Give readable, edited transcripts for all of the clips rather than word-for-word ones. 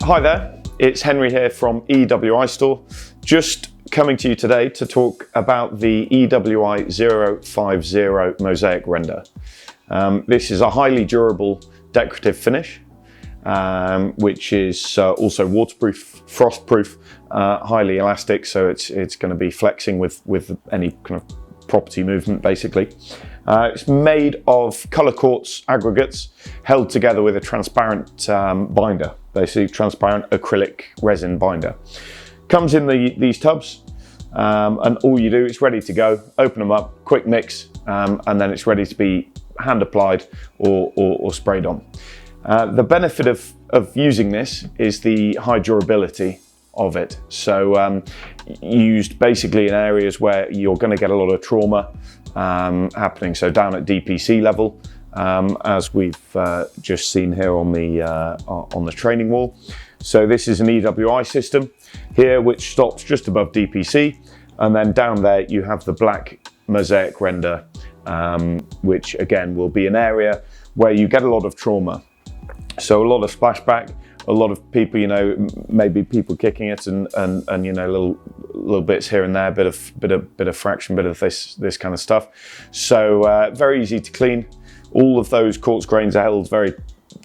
Hi there, it's Henry here from EWI Store, just coming to you today to talk about the EWI-050 Mosaic Render. This is a highly durable decorative finish, which is also waterproof, frostproof, highly elastic, so it's going to be flexing with any kind of property movement basically. It's made of colour quartz aggregates held together with a transparent binder, basically transparent acrylic resin binder. Comes in these tubs, and all you do, it's ready to go. Open them up, quick mix, and then it's ready to be hand applied or sprayed on. The benefit of using this is the high durability of it. So used basically in areas where you're going to get a lot of trauma happening. So down at DPC level, as we've just seen here on the training wall. So this is an EWI system here, which stops just above DPC, and then down there you have the black Mosaic Render, which again will be an area where you get a lot of trauma. So a lot of splashback, a lot of people, you know, maybe people kicking it and you know, little bits here and there, bit of fraction, bit of this kind of stuff. So very easy to clean. All of those quartz grains are held very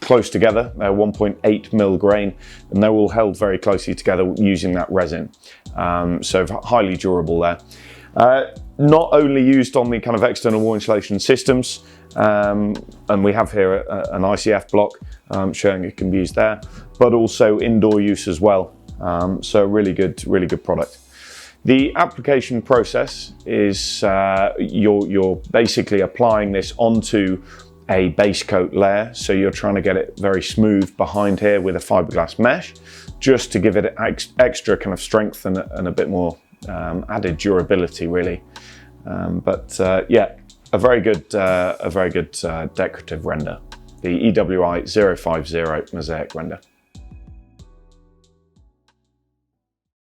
close together. They're 1.8 mil grain, and they're all held very closely together using that resin. So highly durable there. Not only used on the kind of external wall insulation systems, and we have here an ICF block showing it can be used there, but also indoor use as well. So really good product. The application process is you're basically applying this onto a base coat layer. So you're trying to get it very smooth behind here with a fiberglass mesh, just to give it extra kind of strength and a bit more added durability really. Yeah, a very good decorative render, the EWI-050 Mosaic Render.